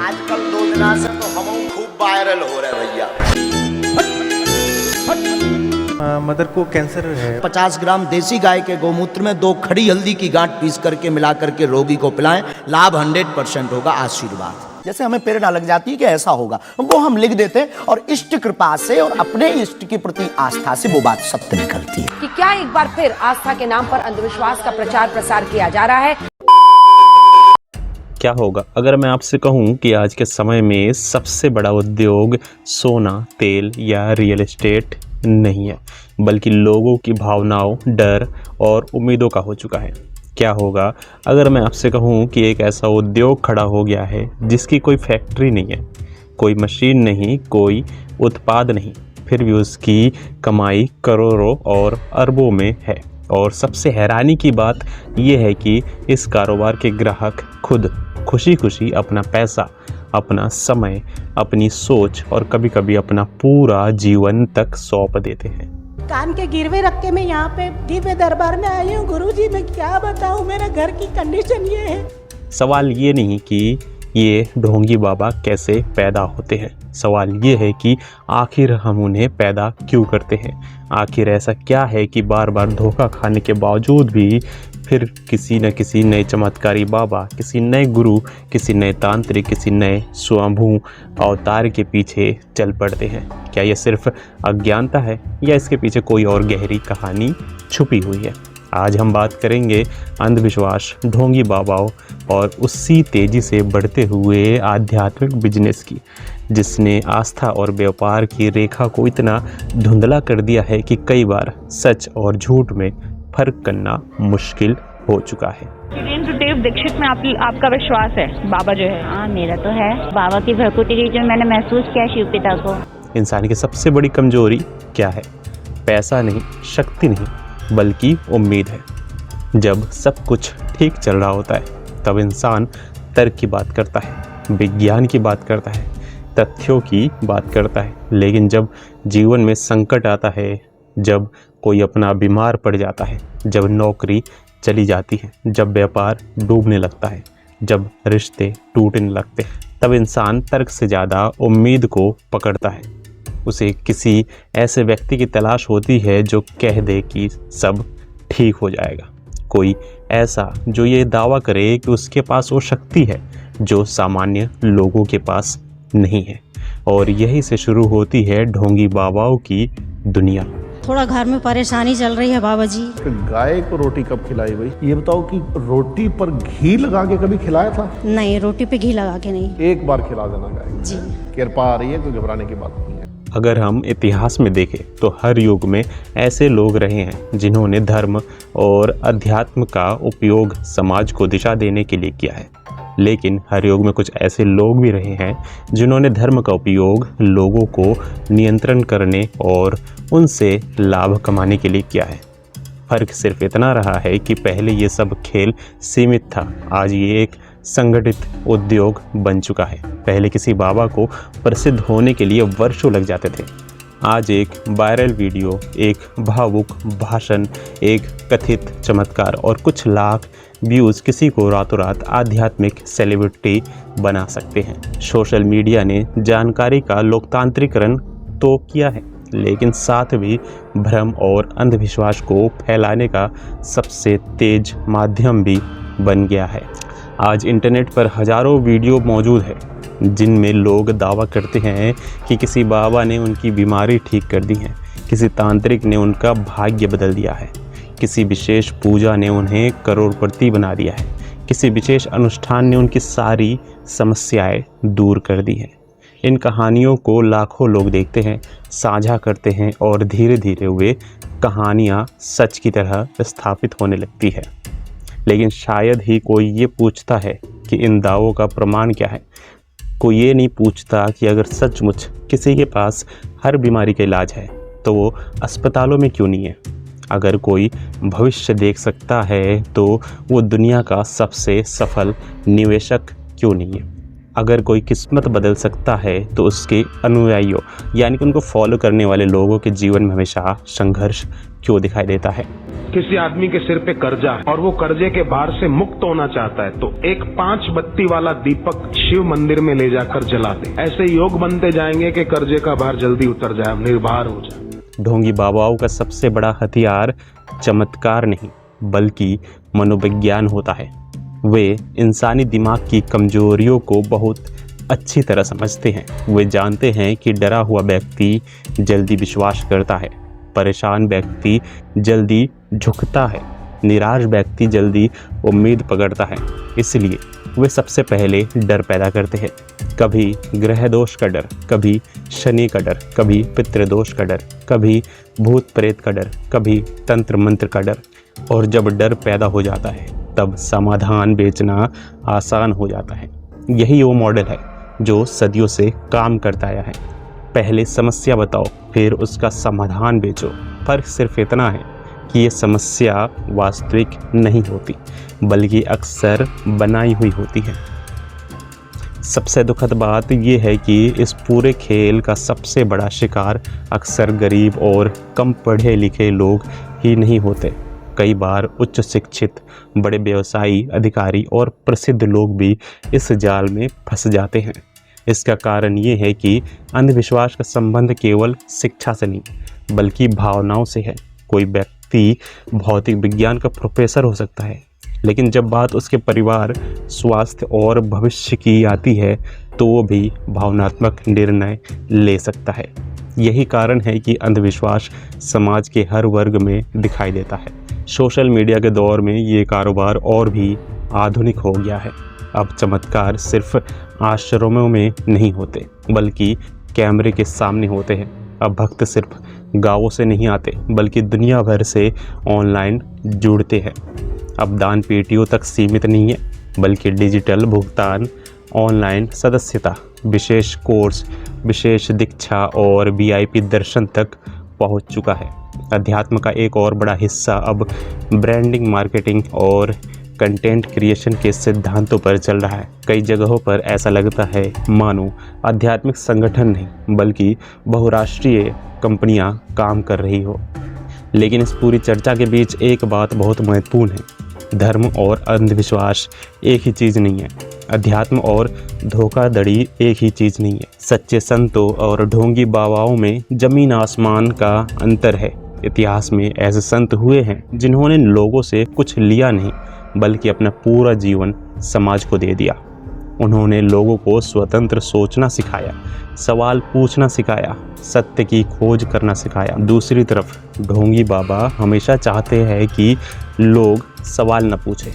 आजकल 2 दिना से तो हम खूब वायरल हो रहे भैया। मदर को कैंसर है। 50 ग्राम देसी गाय के गौमूत्र में 2 खड़ी हल्दी की गांठ पीस करके मिला करके रोगी को पिलाएं, लाभ 100% होगा। आशीर्वाद जैसे हमें प्रेरणा लग जाती है कि ऐसा होगा, वो हम लिख देते हैं और इष्ट कृपा से और अपने इष्ट के प्रति आस्था से वो बात सत्य निकलती है। कि क्या एक बार फिर आस्था के नाम पर अंधविश्वास का प्रचार प्रसार किया जा रहा है? क्या होगा अगर मैं आपसे कहूं कि आज के समय में सबसे बड़ा उद्योग सोना, तेल या रियल एस्टेट नहीं है, बल्कि लोगों की भावनाओं, डर और उम्मीदों का हो चुका है। क्या होगा अगर मैं आपसे कहूं कि एक ऐसा उद्योग खड़ा हो गया है जिसकी कोई फैक्ट्री नहीं है, कोई मशीन नहीं, कोई उत्पाद नहीं, फिर भी उसकी कमाई करोड़ों और अरबों में है। और सबसे हैरानी की बात यह है कि इस कारोबार के ग्राहक खुद खुशी खुशी अपना पैसा, अपना समय, अपनी सोच और कभी कभी अपना पूरा जीवन तक सौंप देते हैं। कान के गिरवे रख के मैं यहाँ पे दिव्य दरबार में आई हूँ। गुरुजी मैं क्या बताऊँ, मेरे घर की कंडीशन ये है। सवाल ये नहीं कि ये ढोंगी बाबा कैसे पैदा होते हैं, सवाल ये है कि आखिर हम उन्हें पैदा क्यों करते हैं। आखिर ऐसा क्या है कि बार बार धोखा खाने के बावजूद भी फिर किसी न किसी नए चमत्कारी बाबा, किसी नए गुरु, किसी नए तांत्रिक, किसी नए स्वयंभू अवतार के पीछे चल पड़ते हैं। क्या यह सिर्फ अज्ञानता है या इसके पीछे कोई और गहरी कहानी छुपी हुई है? आज हम बात करेंगे अंधविश्वास, ढोंगी बाबाओं और उसी तेज़ी से बढ़ते हुए आध्यात्मिक बिजनेस की, जिसने आस्था और व्यापार की रेखा को इतना धुंधला कर दिया है कि कई बार सच और झूठ में फर्क करना मुश्किल हो चुका है। देव दीक्षित में आपका विश्वास है? बाबा जो है, हाँ मेरा तो है। बाबा की भक्ति जो मैंने महसूस किया शिव पिता को। इंसान की सबसे बड़ी कमजोरी क्या है? पैसा नहीं, शक्ति नहीं, बल्कि उम्मीद है। जब सब कुछ ठीक चल रहा होता है तब इंसान तर्क की बात करता है, विज्ञान की बात करता है, तथ्यों की बात करता है। लेकिन जब जीवन में संकट आता है, जब कोई अपना बीमार पड़ जाता है, जब नौकरी चली जाती है, जब व्यापार डूबने लगता है, जब रिश्ते टूटने लगते हैं, तब इंसान तर्क से ज़्यादा उम्मीद को पकड़ता है। उसे किसी ऐसे व्यक्ति की तलाश होती है जो कह दे कि सब ठीक हो जाएगा। कोई ऐसा जो ये दावा करे कि उसके पास वो शक्ति है जो सामान्य लोगों के पास नहीं है। और यही से शुरू होती है ढोंगी बाबाओं की दुनिया। थोड़ा घर में परेशानी चल रही है बाबा जी। गाय को रोटी कब खिलाई भाई? ये बताओ कि रोटी पर घी लगा के कभी खिलाया था? नहीं, रोटी पे घी लगा के नहीं। एक बार खिला देना गाय जी। कृपा आ रही है, कोई घबराने की बात नहीं है। अगर हम इतिहास में देखें तो हर युग में ऐसे लोग रहे हैं जिन्होंने धर्म और अध्यात्म का उपयोग समाज को दिशा देने के लिए किया है। लेकिन हर युग में कुछ ऐसे लोग भी रहे हैं जिन्होंने धर्म का उपयोग लोगों को नियंत्रण करने और उनसे लाभ कमाने के लिए किया है। फर्क सिर्फ इतना रहा है कि पहले ये सब खेल सीमित था, आज ये एक संगठित उद्योग बन चुका है। पहले किसी बाबा को प्रसिद्ध होने के लिए वर्षों लग जाते थे। आज एक वायरल वीडियो, एक भावुक भाषण, एक कथित चमत्कार और कुछ लाख व्यूज़ किसी को रातों रात आध्यात्मिक सेलिब्रिटी बना सकते हैं। सोशल मीडिया ने जानकारी का लोकतांत्रिकरण तो किया है, लेकिन साथ भी भ्रम और अंधविश्वास को फैलाने का सबसे तेज माध्यम भी बन गया है। आज इंटरनेट पर हजारों वीडियो मौजूद है जिनमें लोग दावा करते हैं कि किसी बाबा ने उनकी बीमारी ठीक कर दी है, किसी तांत्रिक ने उनका भाग्य बदल दिया है, किसी विशेष पूजा ने उन्हें करोड़पति बना दिया है, किसी विशेष अनुष्ठान ने उनकी सारी समस्याएं दूर कर दी हैं। इन कहानियों को लाखों लोग देखते हैं, साझा करते हैं और धीरे धीरे वे कहानियाँ सच की तरह स्थापित होने लगती है। लेकिन शायद ही कोई ये पूछता है कि इन दावों का प्रमाण क्या है। कोई ये नहीं पूछता कि अगर सचमुच किसी के पास हर बीमारी का इलाज है तो वो अस्पतालों में क्यों नहीं है। अगर कोई भविष्य देख सकता है तो वो दुनिया का सबसे सफल निवेशक क्यों नहीं है। अगर कोई किस्मत बदल सकता है तो उसके अनुयायियों यानी कि उनको फॉलो करने वाले लोगों के जीवन में हमेशा संघर्ष क्यों दिखाई देता है। किसी आदमी के सिर पे कर्जा है और वो कर्जे के भार से मुक्त होना चाहता है तो एक 5 बत्ती वाला दीपक शिव मंदिर में ले जाकर जला दे। ऐसे योग बनते जाएंगे कि कर्जे का भार जल्दी उतर जाए, निर्भर हो जाए। ढोंगी बाबाओं का सबसे बड़ा हथियार चमत्कार नहीं बल्कि मनोविज्ञान होता है। वे इंसानी दिमाग की कमजोरियों को बहुत अच्छी तरह समझते हैं। वे जानते हैं कि डरा हुआ व्यक्ति जल्दी विश्वास करता है, परेशान व्यक्ति जल्दी झुकता है, निराश व्यक्ति जल्दी उम्मीद पकड़ता है। इसलिए वे सबसे पहले डर पैदा करते हैं। कभी ग्रह दोष का डर, कभी शनि का डर, कभी पितृदोष का डर, कभी भूत प्रेत का डर, कभी तंत्र मंत्र का डर। और जब डर पैदा हो जाता है तब समाधान बेचना आसान हो जाता है। यही वो मॉडल है जो सदियों से काम करता आया है। पहले समस्या बताओ, फिर उसका समाधान बेचो। फर्क सिर्फ इतना है कि ये समस्या वास्तविक नहीं होती बल्कि अक्सर बनाई हुई होती है। सबसे दुखद बात यह है कि इस पूरे खेल का सबसे बड़ा शिकार अक्सर गरीब और कम पढ़े लिखे लोग ही नहीं होते। कई बार उच्च शिक्षित, बड़े व्यवसायी, अधिकारी और प्रसिद्ध लोग भी इस जाल में फंस जाते हैं। इसका कारण ये है कि अंधविश्वास का संबंध केवल शिक्षा से नहीं बल्कि भावनाओं से है। कोई व्यक्ति भौतिक विज्ञान का प्रोफेसर हो सकता है, लेकिन जब बात उसके परिवार, स्वास्थ्य और भविष्य की आती है तो वो भी भावनात्मक निर्णय ले सकता है। यही कारण है कि अंधविश्वास समाज के हर वर्ग में दिखाई देता है। सोशल मीडिया के दौर में ये कारोबार और भी आधुनिक हो गया है। अब चमत्कार सिर्फ आश्रमों में नहीं होते बल्कि कैमरे के सामने होते हैं। अब भक्त सिर्फ गांवों से नहीं आते बल्कि दुनिया भर से ऑनलाइन जुड़ते हैं। अब दान पेटियों तक सीमित नहीं है बल्कि डिजिटल भुगतान, ऑनलाइन सदस्यता, विशेष कोर्स, विशेष दीक्षा और VIP दर्शन तक पहुंच चुका है। अध्यात्म का एक और बड़ा हिस्सा अब ब्रांडिंग, मार्केटिंग और कंटेंट क्रिएशन के सिद्धांतों पर चल रहा है। कई जगहों पर ऐसा लगता है मानो आध्यात्मिक संगठन नहीं बल्कि बहुराष्ट्रीय कंपनियां काम कर रही हो। लेकिन इस पूरी चर्चा के बीच एक बात बहुत महत्वपूर्ण है। धर्म और अंधविश्वास एक ही चीज़ नहीं है। अध्यात्म और धोखाधड़ी एक ही चीज़ नहीं है। सच्चे संतों और ढोंगी बाबाओं में ज़मीन आसमान का अंतर है। इतिहास में ऐसे संत हुए हैं जिन्होंने लोगों से कुछ लिया नहीं बल्कि अपना पूरा जीवन समाज को दे दिया। उन्होंने लोगों को स्वतंत्र सोचना सिखाया, सवाल पूछना सिखाया, सत्य की खोज करना सिखाया। दूसरी तरफ ढोंगी बाबा हमेशा चाहते हैं कि लोग सवाल न पूछें,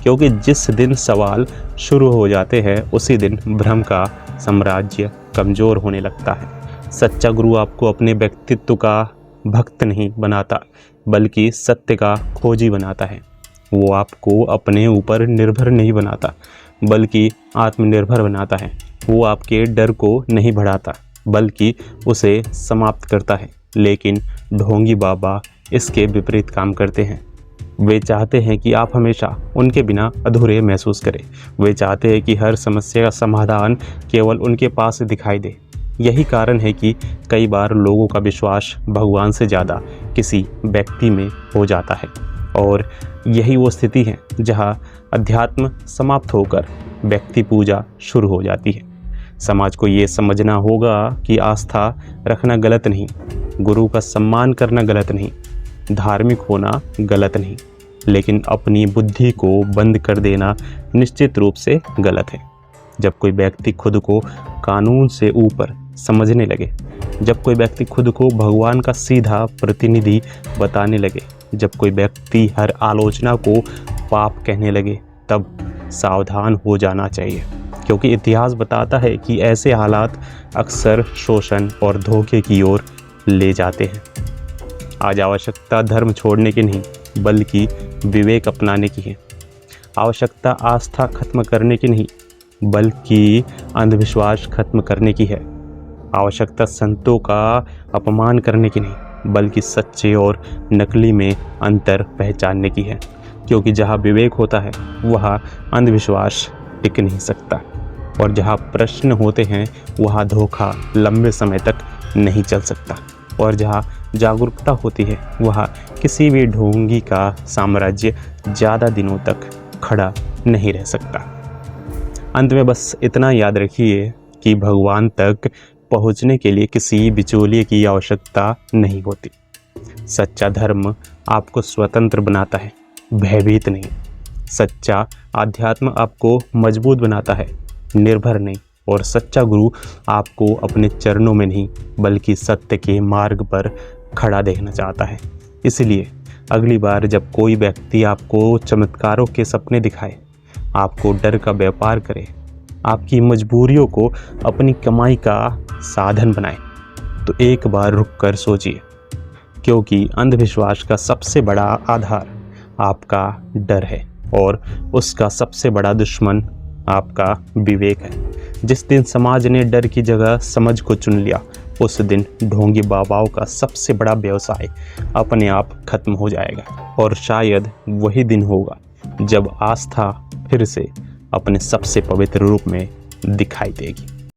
क्योंकि जिस दिन सवाल शुरू हो जाते हैं उसी दिन भ्रम का साम्राज्य कमज़ोर होने लगता है। सच्चा गुरु आपको अपने व्यक्तित्व का भक्त नहीं बनाता बल्कि सत्य का खोजी बनाता है। वो आपको अपने ऊपर निर्भर नहीं बनाता बल्कि आत्मनिर्भर बनाता है। वो आपके डर को नहीं बढ़ाता बल्कि उसे समाप्त करता है। लेकिन ढोंगी बाबा इसके विपरीत काम करते हैं। वे चाहते हैं कि आप हमेशा उनके बिना अधूरे महसूस करें। वे चाहते हैं कि हर समस्या का समाधान केवल उनके पास दिखाई दे। यही कारण है कि कई बार लोगों का विश्वास भगवान से ज़्यादा किसी व्यक्ति में हो जाता है। और यही वो स्थिति है जहाँ अध्यात्म समाप्त होकर व्यक्ति पूजा शुरू हो जाती है। समाज को ये समझना होगा कि आस्था रखना गलत नहीं, गुरु का सम्मान करना गलत नहीं, धार्मिक होना गलत नहीं, लेकिन अपनी बुद्धि को बंद कर देना निश्चित रूप से गलत है। जब कोई व्यक्ति खुद को कानून से ऊपर समझने लगे, जब कोई व्यक्ति खुद को भगवान का सीधा प्रतिनिधि बताने लगे, जब कोई व्यक्ति हर आलोचना को पाप कहने लगे, तब सावधान हो जाना चाहिए, क्योंकि इतिहास बताता है कि ऐसे हालात अक्सर शोषण और धोखे की ओर ले जाते हैं। आज आवश्यकता धर्म छोड़ने की नहीं बल्कि विवेक अपनाने की है। आवश्यकता आस्था खत्म करने की नहीं बल्कि अंधविश्वास खत्म करने की है। आवश्यकता संतों का अपमान करने की नहीं बल्कि सच्चे और नकली में अंतर पहचानने की है, क्योंकि जहाँ विवेक होता है वहाँ अंधविश्वास टिक नहीं सकता, और जहाँ प्रश्न होते हैं वहाँ धोखा लंबे समय तक नहीं चल सकता, और जहाँ जागरूकता होती है वहाँ किसी भी ढोंगी का साम्राज्य ज़्यादा दिनों तक खड़ा नहीं रह सकता। अंत में बस इतना याद रखिए कि भगवान तक पहुंचने के लिए किसी बिचौलिए की आवश्यकता नहीं होती। सच्चा धर्म आपको स्वतंत्र बनाता है, भयभीत नहीं। सच्चा आध्यात्म आपको मजबूत बनाता है, निर्भर नहीं। और सच्चा गुरु आपको अपने चरणों में नहीं बल्कि सत्य के मार्ग पर खड़ा देखना चाहता है। इसलिए अगली बार जब कोई व्यक्ति आपको चमत्कारों के सपने दिखाए, आपको डर का व्यापार करे, आपकी मजबूरियों को अपनी कमाई का साधन बनाए, तो एक बार रुक कर सोचिए, क्योंकि अंधविश्वास का सबसे बड़ा आधार आपका डर है और उसका सबसे बड़ा दुश्मन आपका विवेक है। जिस दिन समाज ने डर की जगह समझ को चुन लिया, उस दिन ढोंगी बाबाओं का सबसे बड़ा व्यवसाय अपने आप खत्म हो जाएगा। और शायद वही दिन होगा जब आस्था फिर से अपने सबसे पवित्र रूप में दिखाई देगी।